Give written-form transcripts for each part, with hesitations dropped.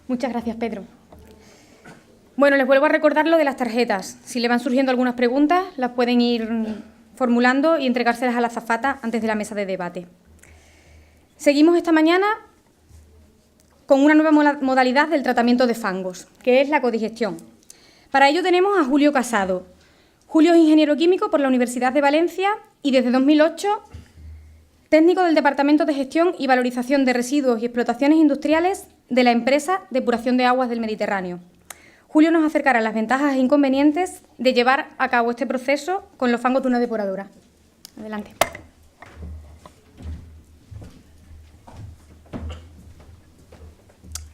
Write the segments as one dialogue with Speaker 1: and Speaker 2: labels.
Speaker 1: Muchas gracias, Pedro. Bueno, les vuelvo a recordar lo de las tarjetas. Si le van surgiendo algunas preguntas, las pueden ir formulando y entregárselas a la azafata antes de la mesa de debate. Seguimos esta mañana con una nueva modalidad del tratamiento de fangos, que es la codigestión. Para ello tenemos a Julio Casado. Julio es ingeniero químico por la Universidad de Valencia y desde 2008 técnico del Departamento de Gestión y Valorización de Residuos y Explotaciones Industriales de la empresa Depuración de Aguas del Mediterráneo. Julio nos acercará las ventajas e inconvenientes de llevar a cabo este proceso con los fangos de una depuradora. Adelante.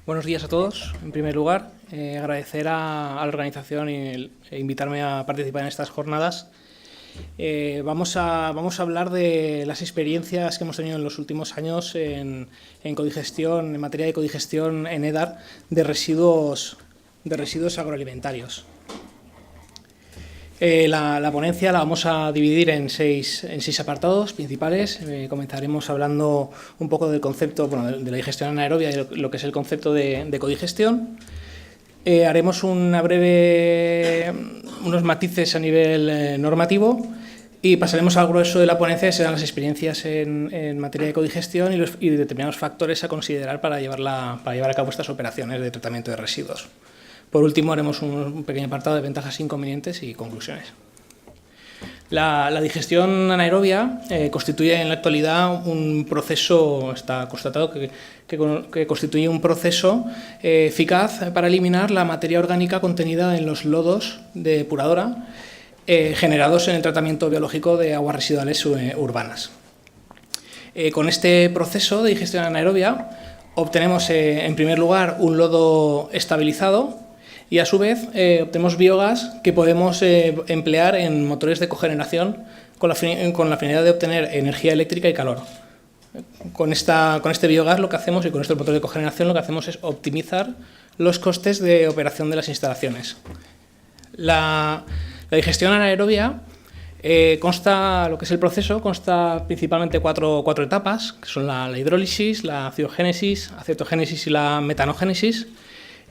Speaker 2: Buenos días a todos. En primer lugar, agradecer a la organización e invitarme a participar en estas jornadas. Vamos a hablar de las experiencias que hemos tenido en los últimos años en codigestión, en materia de codigestión en EDAR de residuos agroalimentarios. La ponencia la vamos a dividir en seis apartados principales. Comenzaremos hablando un poco del concepto de la digestión anaerobia y lo que es el concepto de codigestión. Haremos unos matices a nivel normativo y pasaremos al grueso de la ponencia, que serán las experiencias en materia de codigestión y determinados factores a considerar para llevar a cabo estas operaciones de tratamiento de residuos. Por último, haremos un pequeño apartado de ventajas, inconvenientes y conclusiones. La digestión anaerobia constituye en la actualidad un proceso, está constatado que constituye un proceso eficaz para eliminar la materia orgánica contenida en los lodos de depuradora generados en el tratamiento biológico de aguas residuales urbanas. Con este proceso de digestión anaerobia obtenemos en primer lugar un lodo estabilizado y a su vez obtenemos biogás que podemos emplear en motores de cogeneración con la finalidad de obtener energía eléctrica y calor. Con este biogás lo que hacemos y con este motor de cogeneración lo que hacemos es optimizar los costes de operación de las instalaciones. La digestión anaerobia consta, lo que es el proceso, consta principalmente cuatro etapas, que son la hidrólisis, la acidogénesis, acetogénesis y la metanogénesis.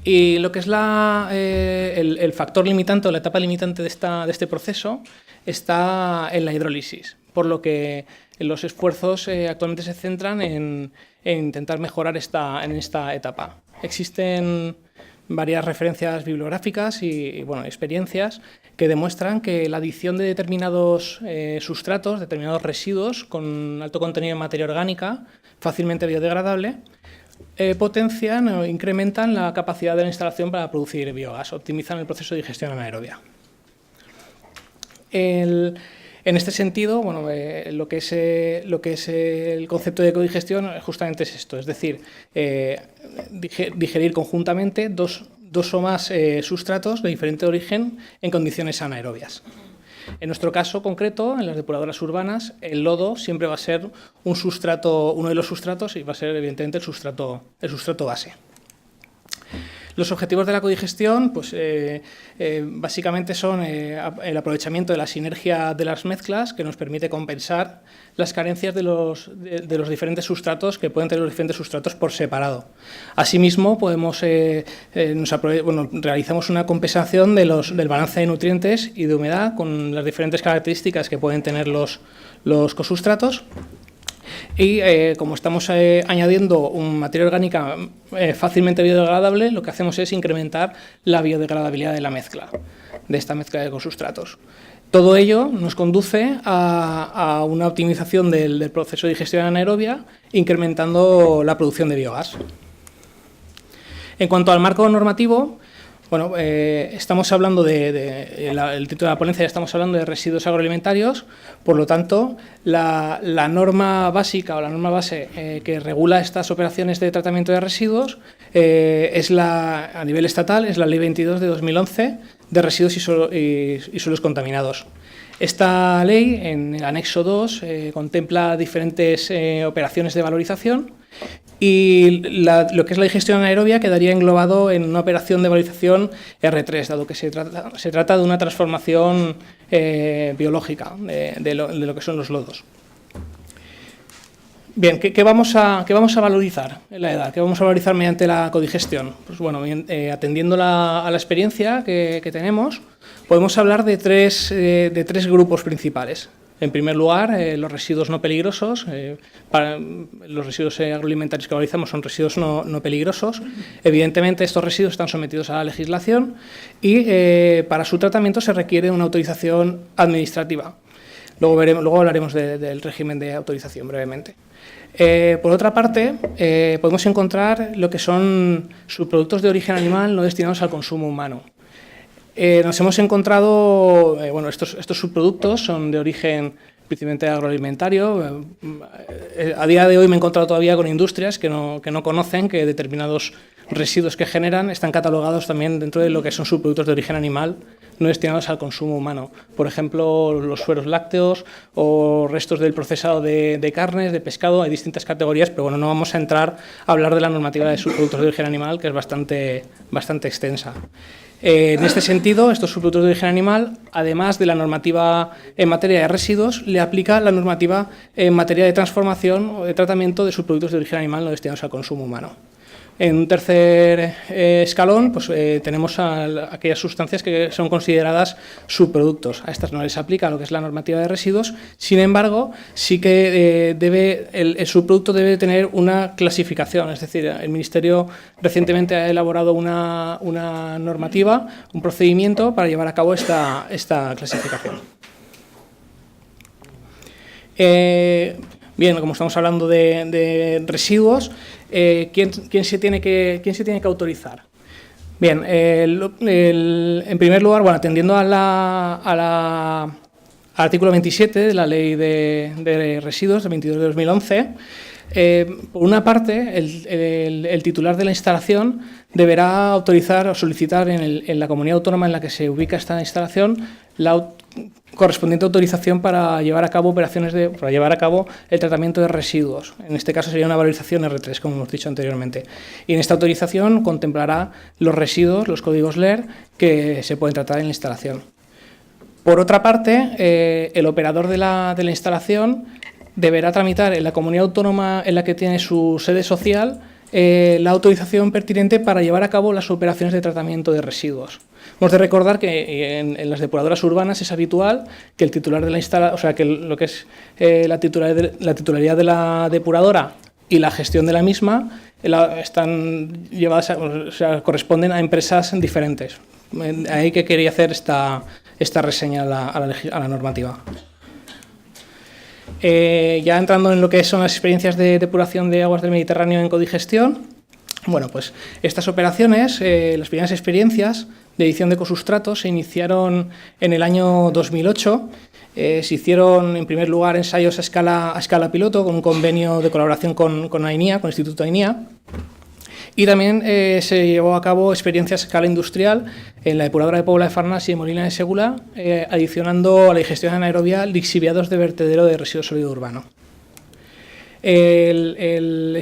Speaker 2: Y lo que es el factor limitante o la etapa limitante de este proceso está en la hidrólisis, por lo que los esfuerzos actualmente se centran en intentar mejorar en esta etapa. Existen varias referencias bibliográficas y experiencias que demuestran que la adición de determinados sustratos, determinados residuos con alto contenido en materia orgánica, fácilmente biodegradable, potencian o incrementan la capacidad de la instalación para producir biogás, optimizan el proceso de digestión anaerobia. En este sentido, lo que es el concepto de codigestión justamente es esto, es decir, digerir conjuntamente dos o más sustratos de diferente origen en condiciones anaerobias. En nuestro caso concreto, en las depuradoras urbanas, el lodo siempre va a ser uno de los sustratos y va a ser evidentemente el sustrato base. Los objetivos de la codigestión básicamente son el aprovechamiento de la sinergia de las mezclas, que nos permite compensar las carencias de los diferentes sustratos que pueden tener los diferentes sustratos por separado. Asimismo, realizamos una compensación del balance de nutrientes y de humedad con las diferentes características que pueden tener los cosustratos. Y como estamos añadiendo una materia orgánica fácilmente biodegradable, lo que hacemos es incrementar la biodegradabilidad de esta mezcla de cosustratos. Todo ello nos conduce a una optimización del proceso de digestión anaerobia, incrementando la producción de biogás. En cuanto al marco normativo, estamos hablando el título de la ponencia, estamos hablando de residuos agroalimentarios, por lo tanto, la norma básica o la norma base que regula estas operaciones de tratamiento de residuos a nivel estatal es la Ley 22 de 2011 de residuos y suelos contaminados. Esta ley, en el anexo 2, contempla diferentes operaciones de valorización y lo que es la digestión anaerobia quedaría englobado en una operación de valorización R3, dado que se trata de una transformación biológica de lo que son los lodos. Bien, ¿qué vamos a valorizar en la EDAR? ¿Qué vamos a valorizar mediante la codigestión? Pues bueno, atendiendo a la experiencia que tenemos, podemos hablar de tres grupos principales. En primer lugar, los residuos no peligrosos. Los residuos agroalimentarios que valorizamos son residuos no peligrosos. Evidentemente, estos residuos están sometidos a la legislación y para su tratamiento se requiere una autorización administrativa. Luego hablaremos del régimen de autorización brevemente. Por otra parte, podemos encontrar lo que son subproductos de origen animal no destinados al consumo humano. Nos hemos encontrado, estos subproductos son de origen principalmente agroalimentario. A día de hoy me he encontrado todavía con industrias que no conocen que determinados residuos que generan están catalogados también dentro de lo que son subproductos de origen animal no destinados al consumo humano. Por ejemplo, los sueros lácteos o restos del procesado de carnes, de pescado. Hay distintas categorías, pero bueno, no vamos a entrar a hablar de la normativa de subproductos de origen animal, que es bastante extensa. En este sentido, estos subproductos de origen animal, además de la normativa en materia de residuos, le aplica la normativa en materia de transformación o de tratamiento de subproductos de origen animal no destinados al consumo humano. En un tercer escalón, pues, tenemos aquellas sustancias que son consideradas subproductos. A estas no les aplica lo que es la normativa de residuos. Sin embargo, sí que el subproducto debe tener una clasificación. Es decir, el Ministerio recientemente ha elaborado una normativa, un procedimiento para llevar a cabo esta clasificación. Bien, como estamos hablando de residuos, ¿quién se tiene que autorizar? Bien, en primer lugar, bueno, atendiendo al artículo 27 de la Ley de Residuos del 22 de 2011, por una parte, el titular de la instalación deberá autorizar o solicitar en la comunidad autónoma en la que se ubica esta instalación la correspondiente autorización para llevar a cabo para llevar a cabo el tratamiento de residuos. En este caso sería una valorización R3, como hemos dicho anteriormente. Y en esta autorización contemplará los residuos, los códigos LER que se pueden tratar en la instalación. Por otra parte, el operador de la instalación deberá tramitar en la comunidad autónoma en la que tiene su sede social la autorización pertinente para llevar a cabo las operaciones de tratamiento de residuos. Hemos de recordar que en las depuradoras urbanas es habitual que el titular de la instalación, o sea, que lo que es la titularidad de la depuradora y la gestión de la misma están llevadas, corresponden a empresas diferentes. Ahí que quería hacer esta reseña a la normativa. Ya entrando en lo que son las experiencias de depuración de aguas del Mediterráneo en codigestión, bueno, pues estas operaciones, las primeras experiencias de edición de ecosustratos se iniciaron en el año 2008. Se hicieron, en primer lugar, ensayos a escala piloto con un convenio de colaboración con AINIA, con el Instituto AINIA. Y también se llevó a cabo experiencias a escala industrial en la depuradora de Pobla de Farnás y en Molina de Segula, adicionando a la digestión anaerobia lixiviados de vertedero de residuo sólido urbano. El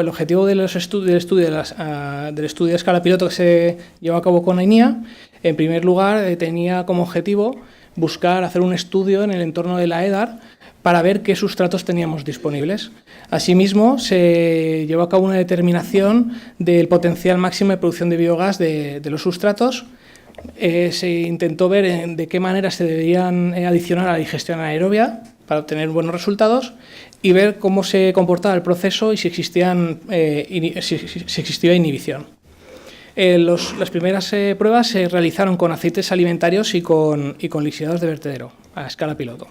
Speaker 2: objetivo del estudio de escala piloto que se llevó a cabo con AINIA, en primer lugar, tenía como objetivo buscar hacer un estudio en el entorno de la EDAR para ver qué sustratos teníamos disponibles. Asimismo, se llevó a cabo una determinación del potencial máximo de producción de biogás de los sustratos. Se intentó ver de qué manera se deberían adicionar a la digestión anaerobia para obtener buenos resultados y ver cómo se comportaba el proceso y si existía inhibición. Las primeras pruebas se realizaron con aceites alimentarios y con lixiviados de vertedero a escala piloto.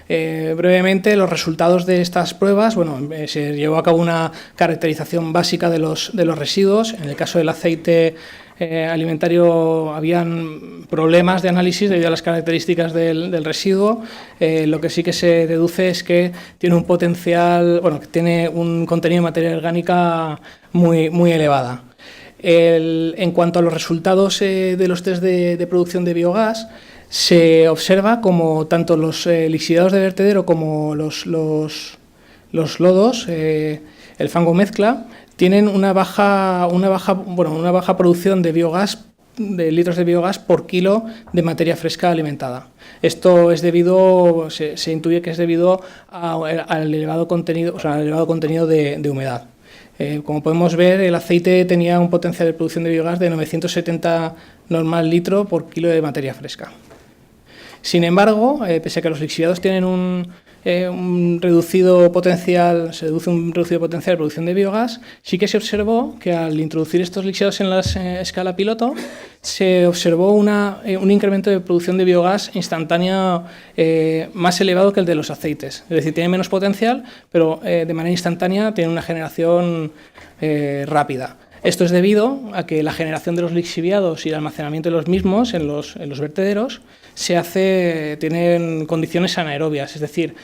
Speaker 2: Brevemente, los resultados de estas pruebas, se llevó a cabo una caracterización básica de los residuos. En el caso del aceite alimentario habían problemas de análisis debido a las características del residuo. Lo que sí que se deduce es que tiene un potencial, que tiene un contenido de materia orgánica muy elevada. En cuanto a los resultados de los test de producción de biogás, se observa como tanto los lixiviados de vertedero como los lodos, el fango mezcla, tienen una baja producción de biogás, de litros de biogás por kilo de materia fresca alimentada. Esto es debido, se intuye que es debido al elevado contenido, de humedad. Como podemos ver, el aceite tenía un potencial de producción de biogás de 970 normal litro por kilo de materia fresca. Sin embargo, pese a que los lixiviados tienen un reducido potencial, de producción de biogás, sí que se observó que al introducir estos lixiviados en la escala piloto, se observó un incremento de producción de biogás instantánea más elevado que el de los aceites. Es decir, tiene menos potencial, pero de manera instantánea tiene una generación rápida. Esto es debido a que la generación de los lixiviados y el almacenamiento de los mismos en los vertederos tienen condiciones anaerobias, es decir,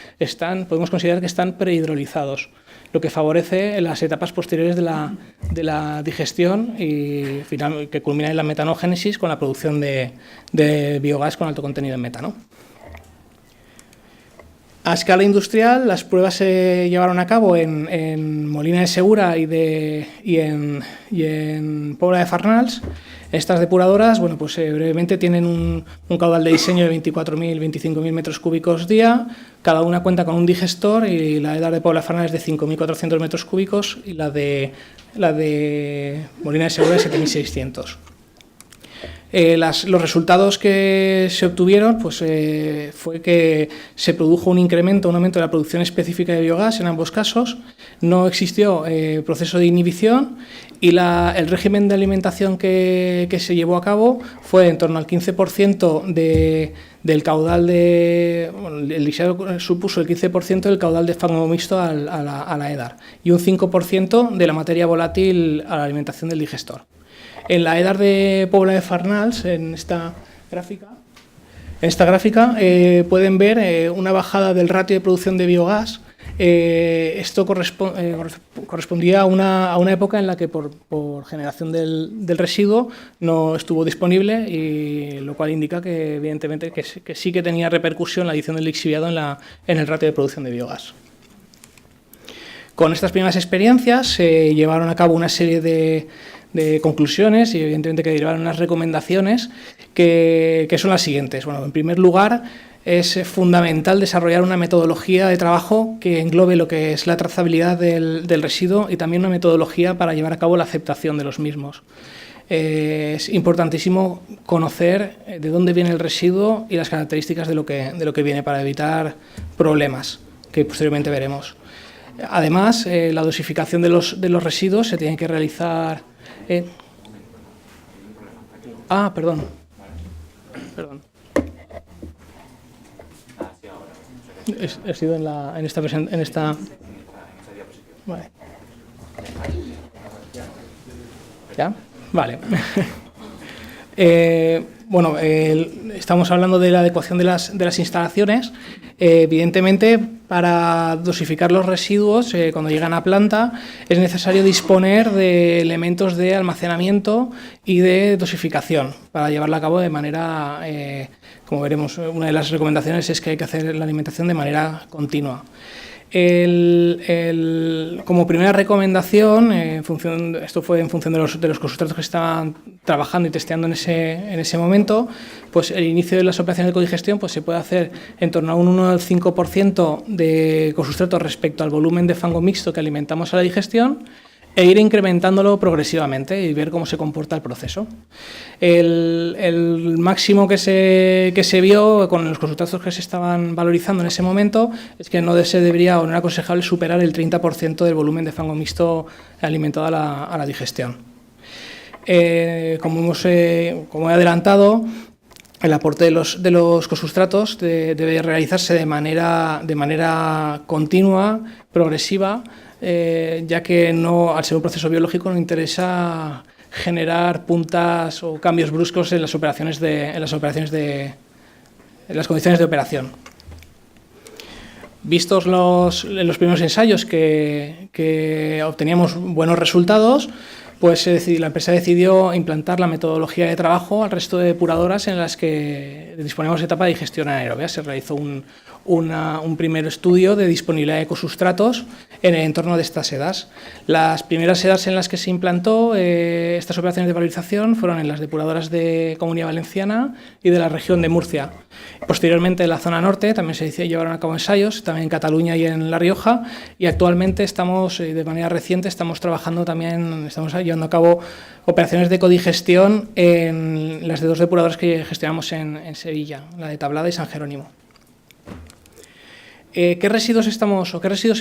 Speaker 2: podemos considerar que están prehidrolizados, lo que favorece las etapas posteriores de la digestión y que culmina en la metanogénesis con la producción de biogás con alto contenido en metano. A escala industrial, las pruebas se llevaron a cabo en Molina de Segura y en Pobla de Farnals. Estas depuradoras, bueno, pues brevemente tienen un caudal de diseño de 24.000, 25.000 metros cúbicos día. Cada una cuenta con un digestor y la EDAR de Pobla de Farnals es de 5.400 metros cúbicos y la de Molina de Segura de 7.600. Los resultados que se obtuvieron pues, fue que se produjo un aumento de la producción específica de biogás en ambos casos, no existió proceso de inhibición y el régimen de alimentación que se llevó a cabo fue en torno al 15% del caudal el lixiviado supuso el 15% del caudal de fango mixto a la EDAR y un 5% de la materia volátil a la alimentación del digestor. En la EDAR de Pobla de Farnals, en esta gráfica pueden ver una bajada del ratio de producción de biogás. Esto correspondía a una época en la que por generación del residuo no estuvo disponible, y lo cual indica que evidentemente que sí que tenía repercusión la adición del lixiviado en el ratio de producción de biogás. Con estas primeras experiencias se llevaron a cabo una serie de conclusiones y evidentemente que derivaron unas recomendaciones que son las siguientes. Bueno, en primer lugar, es fundamental desarrollar una metodología de trabajo que englobe lo que es la trazabilidad del residuo y también una metodología para llevar a cabo la aceptación de los mismos. Es importantísimo conocer de dónde viene el residuo y las características de lo que viene para evitar problemas que posteriormente veremos. Además, la dosificación de los residuos se tiene que realizar. Perdón. He sido en esta versión, en esta. Vale. ¿Ya? Vale. Bueno, estamos hablando de la adecuación de las instalaciones. Evidentemente, para dosificar los residuos, cuando llegan a planta, es necesario disponer de elementos de almacenamiento y de dosificación para llevarla a cabo de manera, como veremos, una de las recomendaciones es que hay que hacer la alimentación de manera continua. Como primera recomendación, esto fue en función de los consultados que estaban trabajando y testeando en ese momento, pues el inicio de las operaciones de codigestión pues se puede hacer en torno a un 1 al 5% de cosustrato respecto al volumen de fango mixto que alimentamos a la digestión, e ir incrementándolo progresivamente y ver cómo se comporta el proceso. El máximo que se vio con los consultados que se estaban valorizando en ese momento es que no se debería o no era aconsejable superar el 30% del volumen de fango mixto alimentado a la digestión. Como he adelantado, el aporte de los cosustratos debe realizarse de manera continua, progresiva, ya que al ser un proceso biológico no interesa generar puntas o cambios bruscos en las condiciones de operación. Vistos los primeros ensayos que obteníamos buenos resultados, pues la empresa decidió implantar la metodología de trabajo al resto de depuradoras en las que disponemos de etapa de digestión anaerobia. Se realizó un primer estudio de disponibilidad de ecosustratos en el entorno de estas sedas. Las primeras sedas en las que se implantó estas operaciones de valorización fueron en las depuradoras de Comunidad Valenciana y de la región de Murcia. Posteriormente, en la zona norte también se llevaron a cabo ensayos, también en Cataluña y en La Rioja, y actualmente de manera reciente, estamos llevando a cabo operaciones de codigestión en las de 2 depuradoras que gestionamos en Sevilla, la de Tablada y San Jerónimo. ¿Qué residuos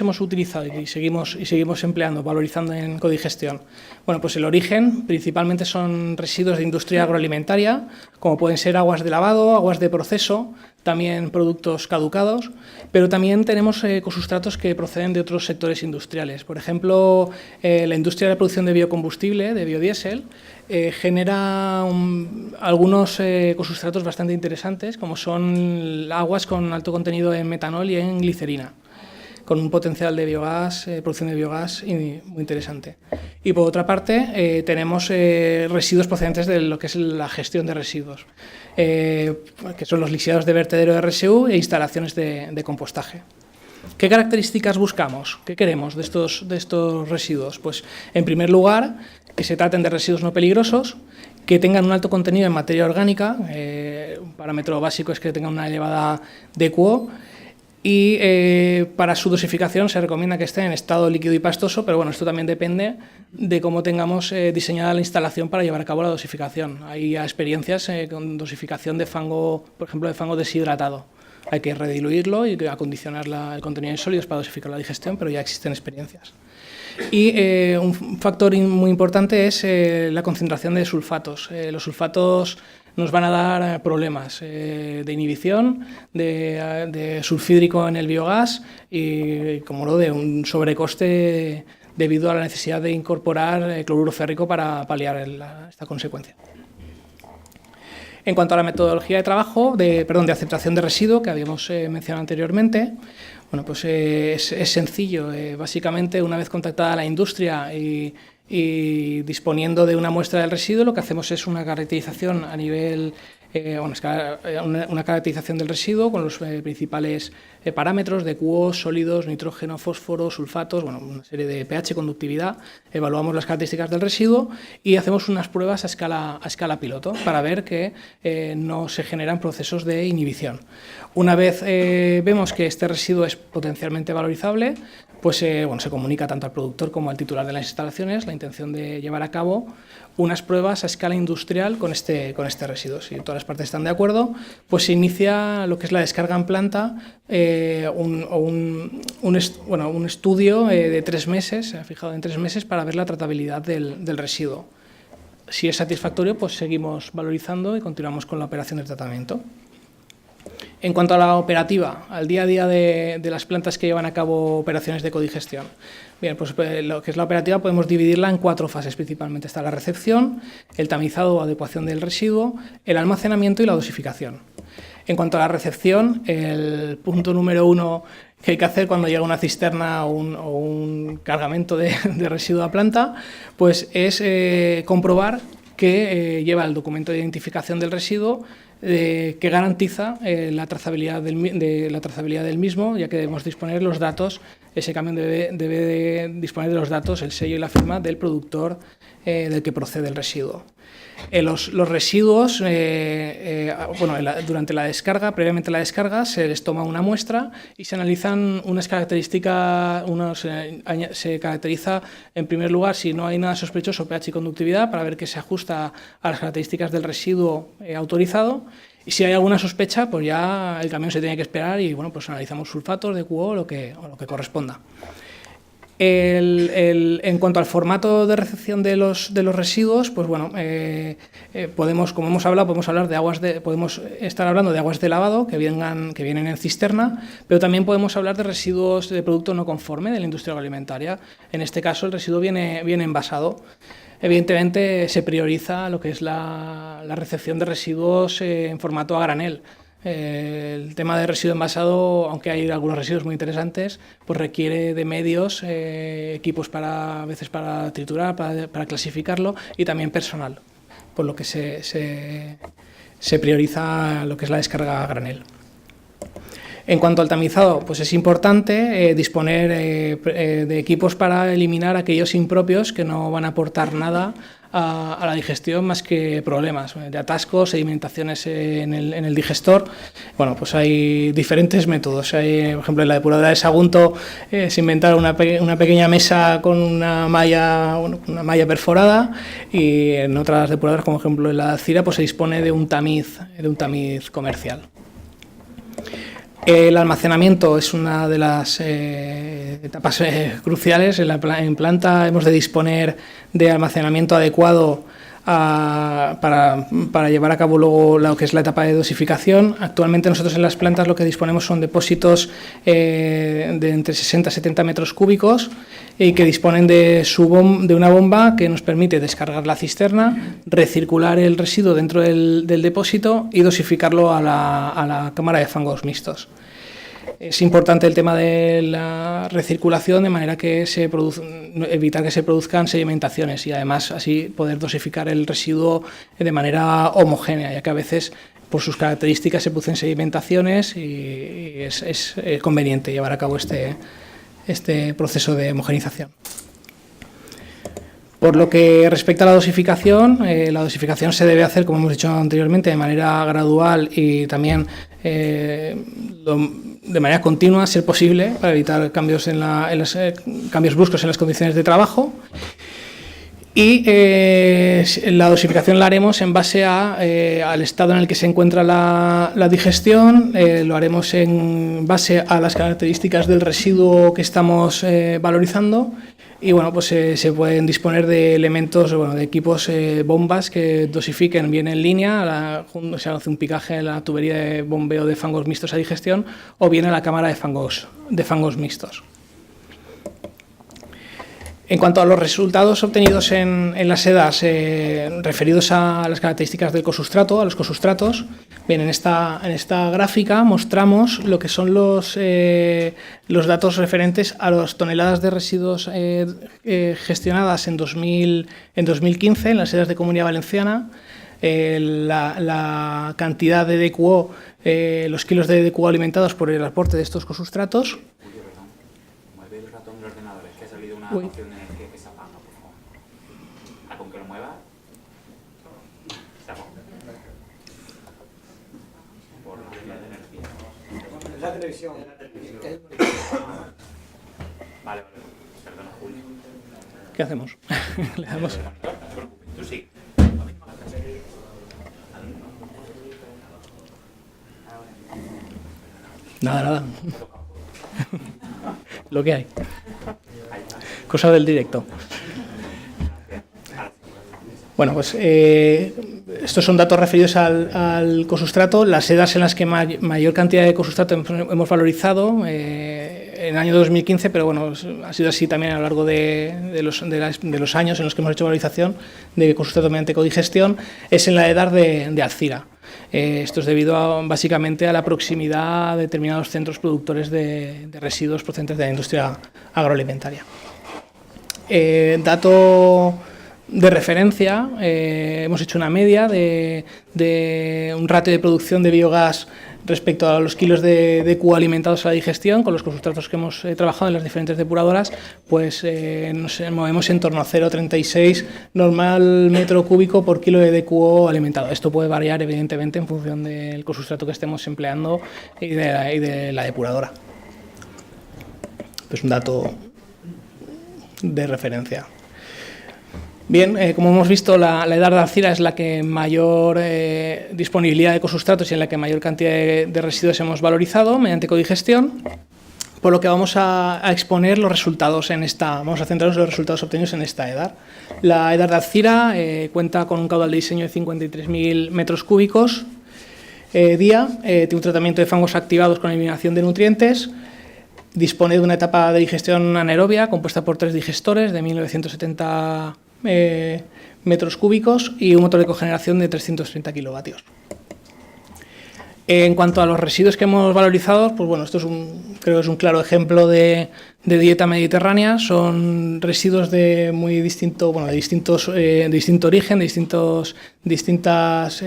Speaker 2: hemos utilizado y seguimos empleando, valorizando en codigestión? Bueno, pues el origen principalmente son residuos de industria agroalimentaria, como pueden ser aguas de lavado, aguas de proceso, también productos caducados, pero también tenemos ecosustratos que proceden de otros sectores industriales. Por ejemplo, la industria de la producción de biocombustible, de biodiesel, genera algunos ecosustratos bastante interesantes, como son aguas con alto contenido en metanol y en glicerina, con un potencial de biogás, producción de biogás muy interesante. Y por otra parte, tenemos residuos procedentes de lo que es la gestión de residuos, que son los lisiados de vertedero de RSU e instalaciones de compostaje. ¿Qué características buscamos? ¿Qué queremos de estos residuos? Pues, en primer lugar, que se traten de residuos no peligrosos, que tengan un alto contenido en materia orgánica, un parámetro básico es que tengan una elevada DQO, y para su dosificación se recomienda que esté en estado líquido y pastoso, pero bueno, esto también depende de cómo tengamos diseñada la instalación para llevar a cabo la dosificación. Hay experiencias con dosificación de fango, por ejemplo, de fango deshidratado. Hay que rediluirlo y acondicionar el contenido en sólidos para dosificar la digestión, pero ya existen experiencias. Y un factor muy importante es la concentración de sulfatos. Los sulfatos nos van a dar problemas de inhibición, de sulfídrico en el biogás y, como no, de un sobrecoste debido a la necesidad de incorporar cloruro férrico para paliar esta consecuencia. En cuanto a la metodología de trabajo, de aceptación de residuo que habíamos mencionado anteriormente, bueno, pues es sencillo. Básicamente, una vez contactada la industria y disponiendo de una muestra del residuo, lo que hacemos es una caracterización a nivel, una caracterización del residuo con los principales parámetros de QO, sólidos, nitrógeno, fósforo, sulfatos, bueno, una serie de pH, conductividad. Evaluamos las características del residuo y hacemos unas pruebas a escala piloto para ver que no se generan procesos de inhibición. Una vez vemos que este residuo es potencialmente valorizable, pues se comunica tanto al productor como al titular de las instalaciones la intención de llevar a cabo unas pruebas a escala industrial con este residuo. Si todas las partes están de acuerdo, pues se inicia lo que es la descarga en planta, un estudio de 3 meses, se ha fijado en 3 meses, para ver la tratabilidad del residuo. Si es satisfactorio, pues seguimos valorizando y continuamos con la operación de tratamiento. En cuanto a la operativa, al día a día de las plantas que llevan a cabo operaciones de codigestión, bien, pues lo que es la operativa podemos dividirla en 4 fases principalmente. Está la recepción, el tamizado o adecuación del residuo, el almacenamiento y la dosificación. En cuanto a la recepción, el punto número 1 que hay que hacer cuando llega una cisterna o un cargamento de residuo a planta, pues es comprobar que lleva el documento de identificación del residuo, que garantiza la trazabilidad del mismo, ya que debemos disponer los datos. Ese camión debe de disponer de los datos, el sello y la firma del productor del que procede el residuo. Los residuos, durante la descarga, previamente a la descarga, se les toma una muestra y se analizan unas características. Se caracteriza, en primer lugar, si no hay nada sospechoso, pH y conductividad, para ver que se ajusta a las características del residuo autorizado. Y si hay alguna sospecha, pues ya el camión se tiene que esperar y bueno, pues analizamos sulfatos, DQO o lo que corresponda. En cuanto al formato de recepción de los residuos, pues bueno, podemos estar hablando de aguas de lavado que vienen en cisterna, pero también podemos hablar de residuos de producto no conforme de la industria agroalimentaria. En este caso, el residuo viene envasado. Evidentemente, se prioriza lo que es la recepción de residuos en formato a granel. El tema de residuo envasado, aunque hay algunos residuos muy interesantes, pues requiere de medios, equipos a veces para triturar, para clasificarlo, y también personal, por lo que se prioriza lo que es la descarga a granel. En cuanto al tamizado, pues es importante disponer de equipos para eliminar aquellos impropios que no van a aportar nada a la digestión más que problemas de atascos, sedimentaciones en el digestor. Bueno, pues hay diferentes métodos. Hay, por ejemplo, en la depuradora de Sagunto se inventaron una pequeña mesa con una malla perforada, y en otras depuradoras, como por ejemplo en la Alcira, pues se dispone de un tamiz comercial. El almacenamiento es una de las etapas cruciales. En planta hemos de disponer de almacenamiento adecuado para llevar a cabo luego lo que es la etapa de dosificación. Actualmente nosotros en las plantas lo que disponemos son depósitos de entre 60 y 70 metros cúbicos y que disponen de una bomba que nos permite descargar la cisterna, recircular el residuo dentro del depósito y dosificarlo a la cámara de fangos mixtos. Es importante el tema de la recirculación, de manera que evitar que se produzcan sedimentaciones y además así poder dosificar el residuo de manera homogénea, ya que a veces por sus características se producen sedimentaciones y es conveniente llevar a cabo este proceso de homogenización. Por lo que respecta a la dosificación se debe hacer, como hemos dicho anteriormente, de manera gradual y también de manera continua, a ser posible, para evitar cambios bruscos en las condiciones de trabajo. Y la dosificación la haremos en base al estado en el que se encuentra la digestión, lo haremos en base a las características del residuo que estamos valorizando. Y bueno, pues se pueden disponer de elementos, de equipos, bombas que dosifiquen bien en línea, se hace un picaje en la tubería de bombeo de fangos mixtos a digestión o bien en la cámara de fangos mixtos. En cuanto a los resultados obtenidos en las sedas referidos a las características del cosustrato, a los cosustratos, bien, en esta gráfica mostramos lo que son los datos referentes a las toneladas de residuos gestionadas en 2015 en las sedas de Comunidad Valenciana, la cantidad de DQO, los kilos de DQO alimentados por el aporte de estos cosustratos.
Speaker 3: Mueve el ratón del ordenador, es que ha salido una opción de energía que se apaga, por favor. Con que lo mueva, se apaga. Por la de energía.
Speaker 4: Es la televisión.
Speaker 3: Vale, perdona, Julio.
Speaker 2: ¿Qué hacemos? Le damos.
Speaker 3: Tú sí.
Speaker 2: Nada. Lo que hay. Cosa del directo. Bueno, pues estos son datos referidos al cosustrato. Las sedas en las que mayor cantidad de cosustrato hemos valorizado en el año 2015, pero bueno, ha sido así también a lo largo de los años en los que hemos hecho valorización de cosustrato mediante codigestión, es en la EDAR de Alcira. Esto es debido básicamente a la proximidad de determinados centros productores de residuos procedentes de la industria agroalimentaria. Dato de referencia, hemos hecho una media de un ratio de producción de biogás respecto a los kilos de DQO alimentados a la digestión, con los cosustratos que hemos trabajado en las diferentes depuradoras, pues nos movemos en torno a 0,36 normal metro cúbico por kilo de DQO alimentado. Esto puede variar evidentemente en función del cosustrato que estemos empleando y de la depuradora. Pues un dato de referencia. Bien, como hemos visto, la EDAR de Alcira es la que mayor disponibilidad de cosustratos y en la que mayor cantidad de residuos hemos valorizado mediante codigestión, por lo que vamos a exponer los resultados vamos a centrarnos en los resultados obtenidos en esta EDAR. La EDAR de Alcira cuenta con un caudal de diseño de 53.000 metros cúbicos día, tiene un tratamiento de fangos activados con eliminación de nutrientes, dispone de una etapa de digestión anaerobia compuesta por 3 digestores de 1970 metros cúbicos y un motor de cogeneración de 330 kilovatios. En cuanto a los residuos que hemos valorizado, pues bueno, esto creo que es un claro ejemplo de dieta mediterránea. Son residuos de muy distinto, bueno, de distinto origen, de distintas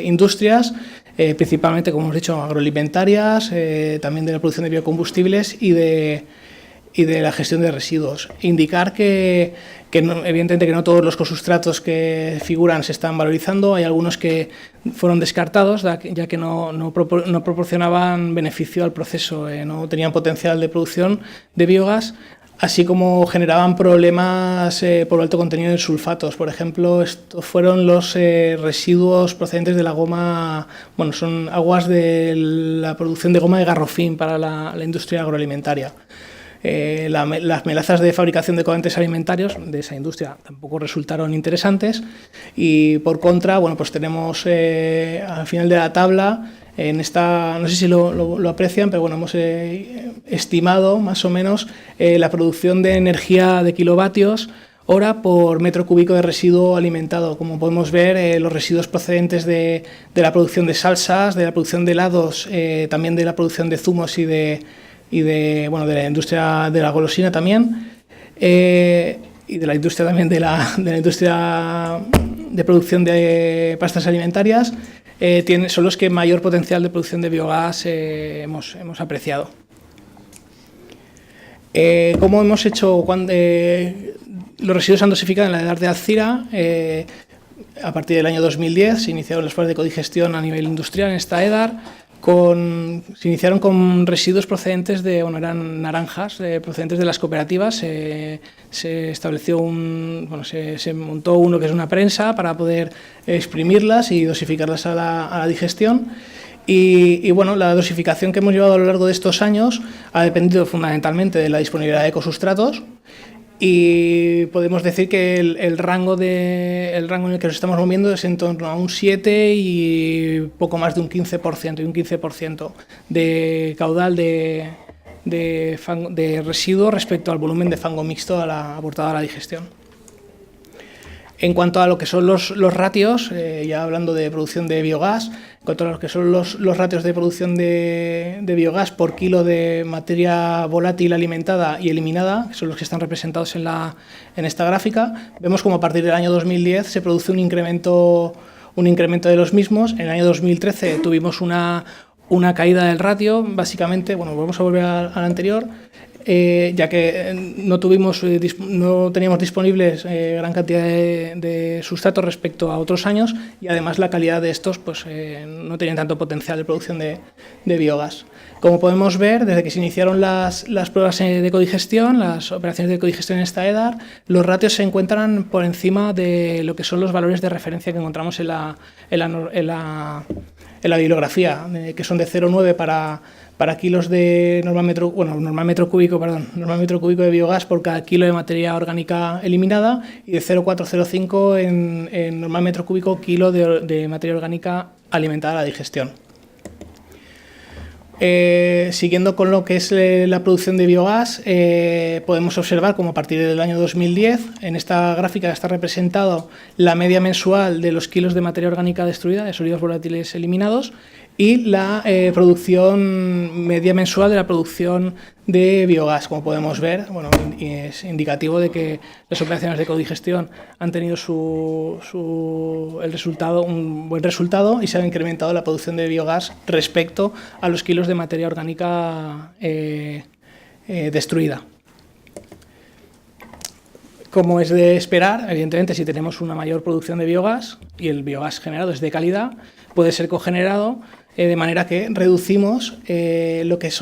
Speaker 2: industrias, principalmente, como hemos dicho, agroalimentarias, también de la producción de biocombustibles y de la gestión de residuos. Indicar que evidentemente que no todos los cosustratos que figuran se están valorizando, hay algunos que fueron descartados ya que no proporcionaban beneficio al proceso, no tenían potencial de producción de biogás, así como generaban problemas por alto contenido en sulfatos. Por ejemplo, estos fueron los residuos procedentes de la goma, bueno, son aguas de la producción de goma de garrofín para la industria agroalimentaria. Las melazas de fabricación de colantes alimentarios de esa industria tampoco resultaron interesantes y por contra, bueno, pues tenemos al final de la tabla, en esta, no sé si lo aprecian, pero bueno, hemos estimado más o menos la producción de energía de kilovatios hora por metro cúbico de residuo alimentado. Como podemos ver, los residuos procedentes de la producción de salsas, de la producción de helados, también de la producción de zumos y de la industria de la golosina también, y de la industria también de la industria de producción de pastas alimentarias, son los que mayor potencial de producción de biogás hemos apreciado. ¿Cómo hemos hecho? Los residuos se han dosificado en la edad de Alcira. A partir del año 2010 se iniciaron las pruebas de codigestión a nivel industrial en esta EDAR. Se iniciaron con residuos procedentes eran naranjas, procedentes de las cooperativas. Se estableció se montó uno que es una prensa para poder exprimirlas y dosificarlas a la digestión. Y bueno, la dosificación que hemos llevado a lo largo de estos años ha dependido fundamentalmente de la disponibilidad de ecosustratos. Y podemos decir que el rango en el que nos estamos moviendo es en torno a un 7 y poco más de un 15%, y un 15% de caudal de residuos respecto al volumen de fango mixto aportado a la digestión. En cuanto a lo que son los ratios, ya hablando de producción de biogás, en cuanto a lo que son los ratios de producción de biogás por kilo de materia volátil alimentada y eliminada, que son los que están representados en esta gráfica, vemos como a partir del año 2010 se produce un incremento de los mismos. En el año 2013 tuvimos una caída del ratio, básicamente, bueno, vamos a volver al anterior, ya que no teníamos disponibles gran cantidad de sustratos respecto a otros años, y además la calidad de estos pues, no tenían tanto potencial de producción de biogás. Como podemos ver, desde que se iniciaron las pruebas de codigestión, las operaciones de codigestión en esta EDAR, los ratios se encuentran por encima de lo que son los valores de referencia que encontramos en la bibliografía, que son de 0,9 para kilos de normal metro cúbico de biogás por cada kilo de materia orgánica eliminada, y de 0,405 en normal metro cúbico kilo de materia orgánica alimentada a la digestión. Siguiendo con lo que es la producción de biogás, podemos observar como a partir del año 2010, en esta gráfica está representado la media mensual de los kilos de materia orgánica destruida, de sólidos volátiles eliminados, y la producción media mensual de la producción de biogás. Como podemos ver, bueno, es indicativo de que las operaciones de codigestión han tenido un buen resultado, y se ha incrementado la producción de biogás respecto a los kilos de materia orgánica destruida. Como es de esperar, evidentemente, si tenemos una mayor producción de biogás y el biogás generado es de calidad, puede ser cogenerado, de manera que reducimos lo que es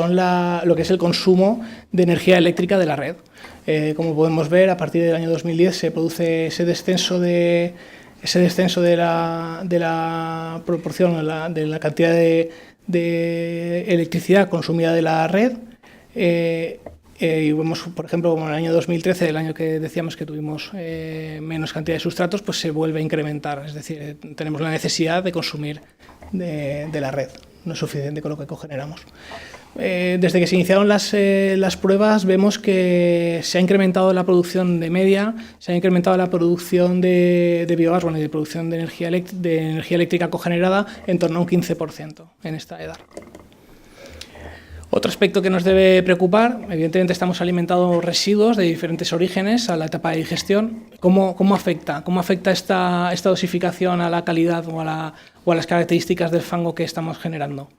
Speaker 2: el consumo de energía eléctrica de la red. Como podemos ver, a partir del año 2010 se produce ese descenso de la proporción, de la cantidad de electricidad consumida de la red. Y vemos, por ejemplo, como en el año 2013, el año que decíamos que tuvimos menos cantidad de sustratos, pues se vuelve a incrementar. Es decir, tenemos la necesidad de consumir de la red, no es suficiente con lo que cogeneramos. Desde que se iniciaron las pruebas vemos que se ha incrementado la producción de media, se ha incrementado la producción de biogás, bueno, y de producción de energía eléctrica cogenerada en torno a un 15% en esta edad. Otro aspecto que nos debe preocupar, evidentemente estamos alimentando residuos de diferentes orígenes a la etapa de digestión. ¿Cómo afecta esta dosificación a la calidad o a las características del fango que estamos generando?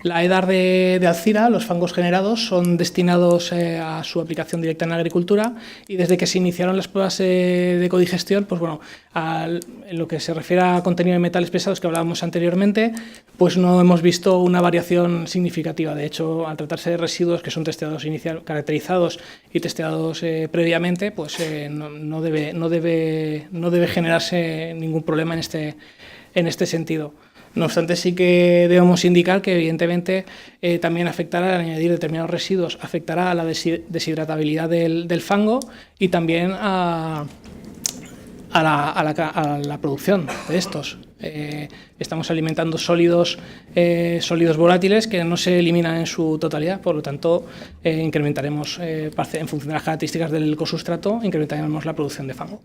Speaker 2: La EDAR de Alzira, los fangos generados, son destinados a su aplicación directa en la agricultura y desde que se iniciaron las pruebas de codigestión, pues bueno, en lo que se refiere a contenido de metales pesados que hablábamos anteriormente, pues no hemos visto una variación significativa. De hecho, al tratarse de residuos que son testeados caracterizados y testeados previamente, pues no debe generarse ningún problema en este sentido. No obstante, sí que debemos indicar que evidentemente también afectará, al añadir determinados residuos, afectará a la deshidratabilidad del fango y también a la producción de estos. Estamos alimentando sólidos volátiles que no se eliminan en su totalidad, por lo tanto incrementaremos, en función de las características del ecosustrato, incrementaremos la producción de fango.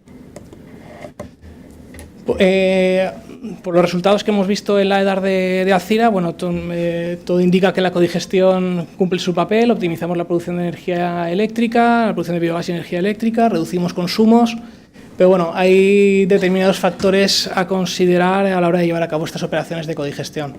Speaker 2: Por los resultados que hemos visto en la EDAR de Alzira, bueno, todo indica que la codigestión cumple su papel, optimizamos la producción de energía eléctrica, la producción de biogás y energía eléctrica, reducimos consumos, pero bueno, hay determinados factores a considerar a la hora de llevar a cabo estas operaciones de codigestión.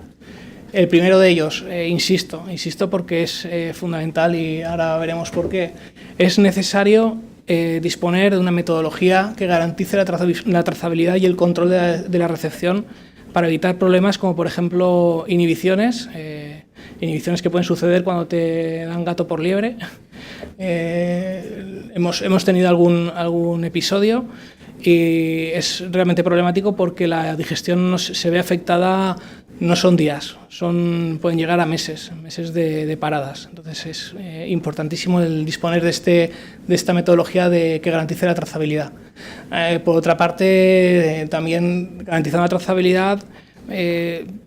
Speaker 2: El primero de ellos, insisto porque es fundamental y ahora veremos por qué, es necesario disponer de una metodología que garantice la trazabilidad y el control de la recepción para evitar problemas como, por ejemplo, inhibiciones que pueden suceder cuando te dan gato por liebre. Hemos tenido algún episodio y es realmente problemático porque la digestión se ve afectada. No son días, pueden llegar a meses de paradas. Entonces es importantísimo el disponer de esta metodología que garantice la trazabilidad. Por otra parte, también garantizando la trazabilidad,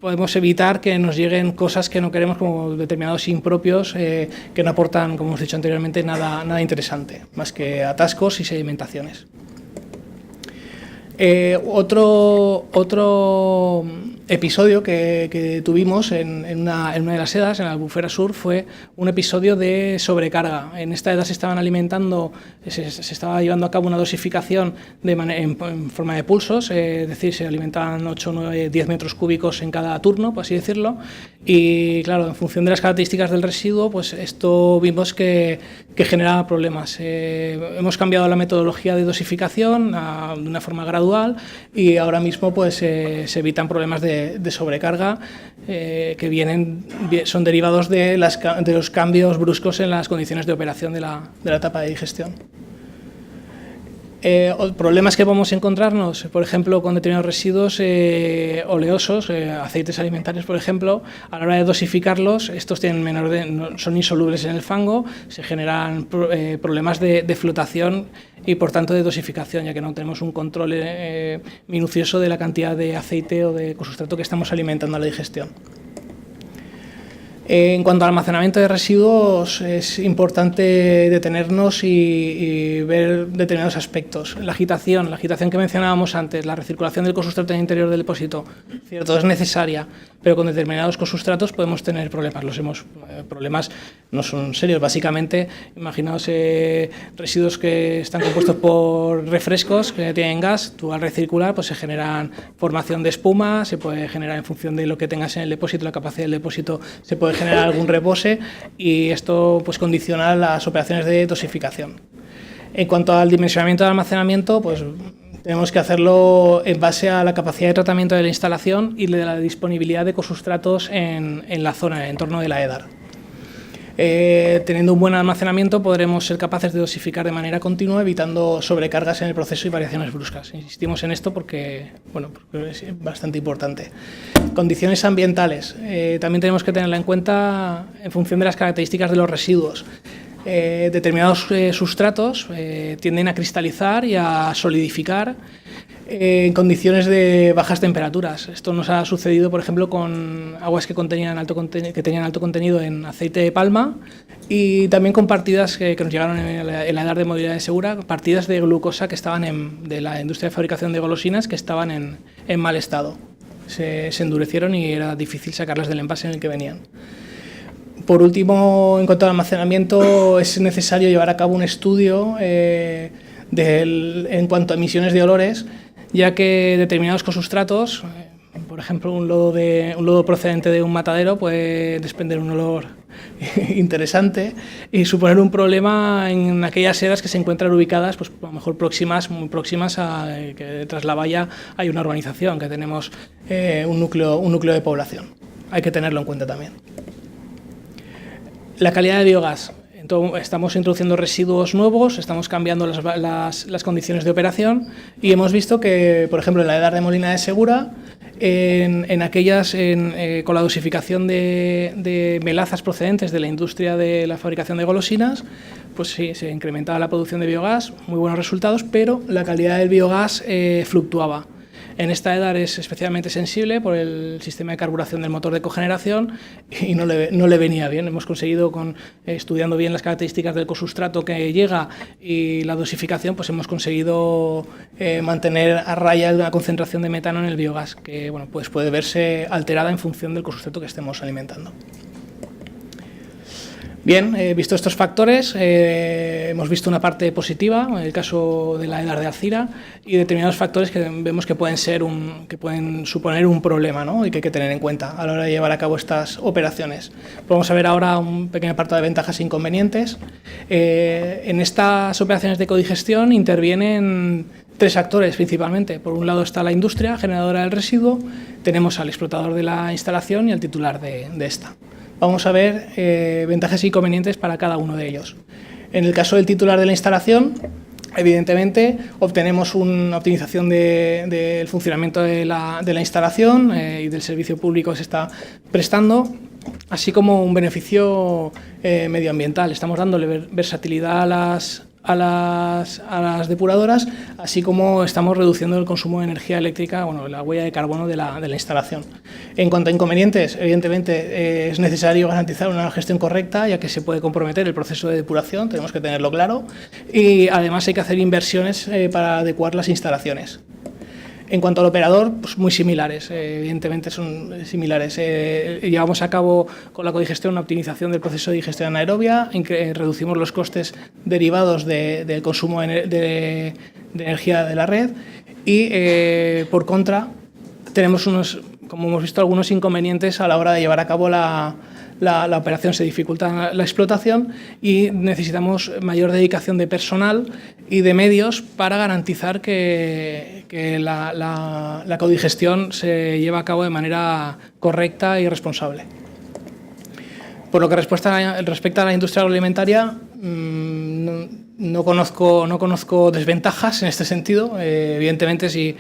Speaker 2: podemos evitar que nos lleguen cosas que no queremos, como determinados impropios que no aportan, como hemos dicho anteriormente, nada interesante, más que atascos y sedimentaciones. Otro episodio que tuvimos en una de las EDAs, en la Albufera Sur, fue un episodio de sobrecarga. En esta EDA se estaba llevando a cabo una dosificación en forma de pulsos, es decir, se alimentaban 8, 9, 10 metros cúbicos en cada turno, por así decirlo, y claro, en función de las características del residuo, pues esto vimos que generaba problemas. Hemos cambiado la metodología de dosificación de una forma gradual y ahora mismo pues se evitan problemas de sobrecarga que son derivados de los cambios bruscos en las condiciones de operación de la etapa de digestión. Problemas que podemos encontrarnos, por ejemplo, con determinados residuos oleosos, aceites alimentarios, por ejemplo, a la hora de dosificarlos, estos son insolubles en el fango, se generan problemas de flotación y, por tanto, de dosificación, ya que no tenemos un control minucioso de la cantidad de aceite o de ecosustrato que estamos alimentando a la digestión. En cuanto al almacenamiento de residuos, es importante detenernos y ver determinados aspectos. La agitación que mencionábamos antes, la recirculación del ecosustrato en el interior del depósito, cierto, es necesaria, pero con determinados ecosustratos podemos tener problemas. Problemas no son serios, básicamente, imaginaos residuos que están compuestos por refrescos que tienen gas, tú al recircular pues se generan formación de espuma, se puede generar en función de lo que tengas en el depósito, la capacidad del depósito, se puede generar algún rebose y esto pues condiciona las operaciones de dosificación. En cuanto al dimensionamiento de almacenamiento, pues tenemos que hacerlo en base a la capacidad de tratamiento de la instalación y de la disponibilidad de ecosustratos en la zona, en el entorno de la EDAR. Teniendo un buen almacenamiento podremos ser capaces de dosificar de manera continua, evitando sobrecargas en el proceso y variaciones bruscas. Insistimos en esto porque es bastante importante. Condiciones ambientales. También tenemos que tenerla en cuenta en función de las características de los residuos. Determinados sustratos tienden a cristalizar y a solidificar en condiciones de bajas temperaturas. Esto nos ha sucedido, por ejemplo, con aguas que tenían alto contenido en aceite de palma y también con partidas que nos llegaron en la edad de movilidad segura, partidas de glucosa que estaban de la industria de fabricación de golosinas que estaban en mal estado. Se endurecieron y era difícil sacarlas del envase en el que venían. Por último, en cuanto al almacenamiento, es necesario llevar a cabo un estudio en cuanto a emisiones de olores, ya que determinados cosustratos, por ejemplo, un lodo procedente de un matadero puede desprender un olor interesante y suponer un problema en aquellas sedas que se encuentran ubicadas, pues a lo mejor muy próximas a que tras la valla hay una urbanización, que tenemos un núcleo de población. Hay que tenerlo en cuenta también. La calidad de biogás. Estamos introduciendo residuos nuevos, estamos cambiando las condiciones de operación y hemos visto que, por ejemplo, en la edar de Molina de Segura, con la dosificación de melazas procedentes de la industria de la fabricación de golosinas, pues sí, se incrementaba la producción de biogás, muy buenos resultados, pero la calidad del biogás fluctuaba. En esta edar es especialmente sensible por el sistema de carburación del motor de cogeneración y no le venía bien. Hemos conseguido, estudiando bien las características del cosustrato que llega y la dosificación, pues hemos conseguido mantener a raya la concentración de metano en el biogás, que bueno, pues puede verse alterada en función del cosustrato que estemos alimentando. Bien, visto estos factores, hemos visto una parte positiva, en el caso de la edar de Alzira, y determinados factores que vemos que pueden suponer un problema, ¿no? Y que hay que tener en cuenta a la hora de llevar a cabo estas operaciones. Vamos a ver ahora un pequeño apartado de ventajas e inconvenientes. En estas operaciones de codigestión intervienen tres actores principalmente. Por un lado está la industria generadora del residuo, tenemos al explotador de la instalación y al titular de esta. Vamos a ver ventajas e inconvenientes para cada uno de ellos. En el caso del titular de la instalación, evidentemente obtenemos una optimización del funcionamiento de la instalación y del servicio público que se está prestando, así como un beneficio medioambiental. Estamos dándole versatilidad a las depuradoras, así como estamos reduciendo el consumo de energía eléctrica, bueno, la huella de carbono de la instalación. En cuanto a inconvenientes, evidentemente es necesario garantizar una gestión correcta, ya que se puede comprometer el proceso de depuración, tenemos que tenerlo claro, y además hay que hacer inversiones para adecuar las instalaciones. En cuanto al operador, pues muy similares, evidentemente son similares. Llevamos a cabo con la codigestión una optimización del proceso de digestión anaerobia, en que reducimos los costes derivados del consumo de energía de la red y, por contra, tenemos como hemos visto, algunos inconvenientes a la hora de llevar a cabo la operación. Se dificulta la explotación y necesitamos mayor dedicación de personal y de medios para garantizar que la codigestión se lleva a cabo de manera correcta y responsable. Por lo que respecta a la industria agroalimentaria, no conozco desventajas en este sentido. Evidentemente, si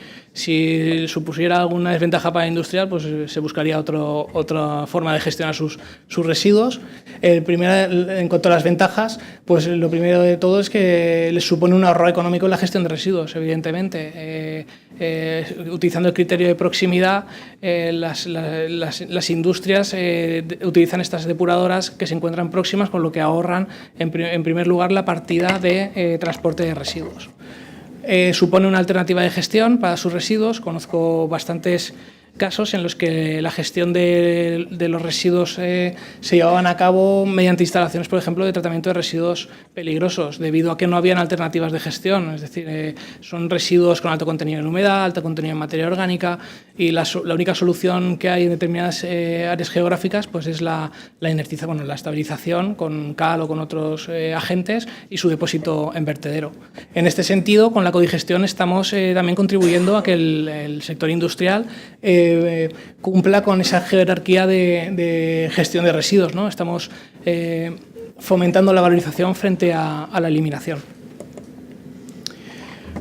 Speaker 2: supusiera alguna desventaja para la industrial, pues se buscaría otra forma de gestionar sus residuos. En cuanto a las ventajas, pues lo primero de todo es que les supone un ahorro económico en la gestión de residuos, evidentemente. Utilizando el criterio de proximidad, las industrias utilizan estas depuradoras que se encuentran próximas, con lo que ahorran, en primer lugar, la partida de transporte de residuos. Supone una alternativa de gestión para sus residuos. Conozco bastantes casos en los que la gestión de los residuos se llevaban a cabo mediante instalaciones, por ejemplo, de tratamiento de residuos peligrosos, debido a que no habían alternativas de gestión. Es decir, son residuos con alto contenido en humedad, alto contenido en materia orgánica, y la única solución que hay en determinadas áreas geográficas pues es la estabilización con cal o con otros agentes y su depósito en vertedero. En este sentido, con la codigestión estamos también contribuyendo a que el sector industrial cumpla con esa jerarquía de gestión de residuos, ¿no? Estamos fomentando la valorización frente a la eliminación.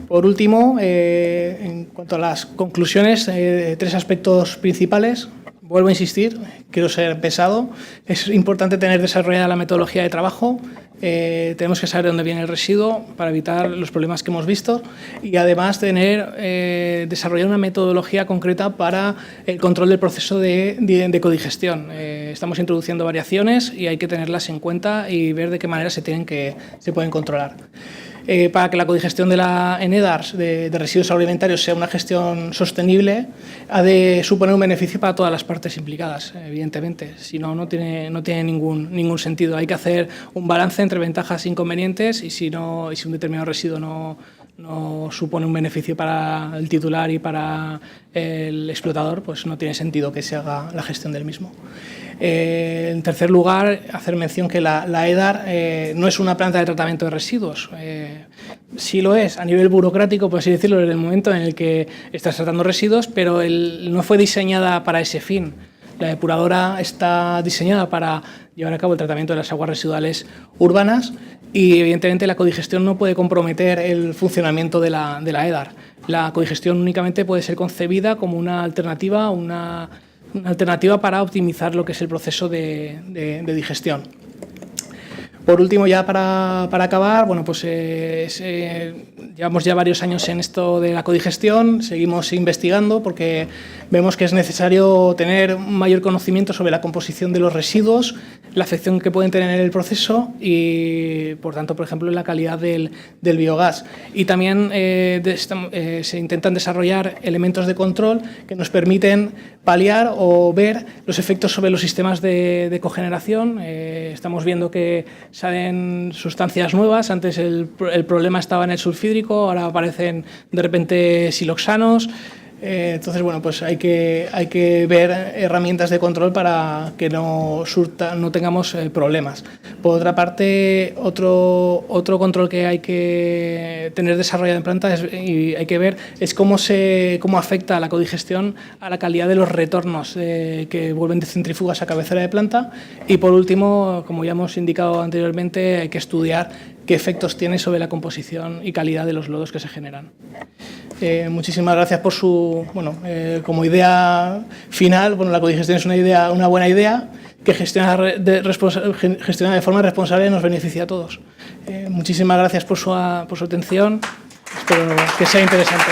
Speaker 2: Por último, en cuanto a las conclusiones, tres aspectos principales. vuelvo a insistir, quiero ser pesado, es importante tener desarrollada la metodología de trabajo, tenemos que saber de dónde viene el residuo para evitar los problemas que hemos visto y además desarrollar una metodología concreta para el control del proceso de codigestión. Estamos introduciendo variaciones y hay que tenerlas en cuenta y ver de qué manera se pueden controlar. Para que la codigestión en EDARS de residuos agroalimentarios sea una gestión sostenible, ha de suponer un beneficio para todas las partes implicadas, evidentemente. Si no, no tiene ningún sentido. Hay que hacer un balance entre ventajas e inconvenientes y si un determinado residuo no supone un beneficio para el titular y para el explotador, pues no tiene sentido que se haga la gestión del mismo. En tercer lugar, hacer mención que la EDAR no es una planta de tratamiento de residuos. Sí lo es a nivel burocrático, por así decirlo, desde el momento en el que estás tratando residuos, pero no fue diseñada para ese fin. La depuradora está diseñada para llevar a cabo el tratamiento de las aguas residuales urbanas y, evidentemente, la codigestión no puede comprometer el funcionamiento de la EDAR. La codigestión únicamente puede ser concebida como una alternativa para optimizar lo que es el proceso de digestión. Por último, ya para acabar, bueno, pues llevamos ya varios años en esto de la codigestión, seguimos investigando porque vemos que es necesario tener un mayor conocimiento sobre la composición de los residuos, la afección que pueden tener en el proceso y, por tanto, por ejemplo, en la calidad del biogás. Y también se intentan desarrollar elementos de control que nos permiten paliar o ver los efectos sobre los sistemas de cogeneración. Estamos viendo que salen sustancias nuevas, antes el problema estaba en el sulfídrico, ahora aparecen de repente siloxanos. Entonces, bueno, pues hay que ver herramientas de control para que no tengamos problemas. Por otra parte, otro control que hay que tener desarrollado en planta y hay que ver es cómo afecta la codigestión a la calidad de los retornos que vuelven de centrífugas a cabecera de planta. Y por último, como ya hemos indicado anteriormente, hay que estudiar qué efectos tiene sobre la composición y calidad de los lodos que se generan. Muchísimas gracias por como idea final. Bueno, la codigestión es una buena idea que gestionar de forma responsable nos beneficia a todos. Muchísimas gracias por su atención. Espero que sea interesante.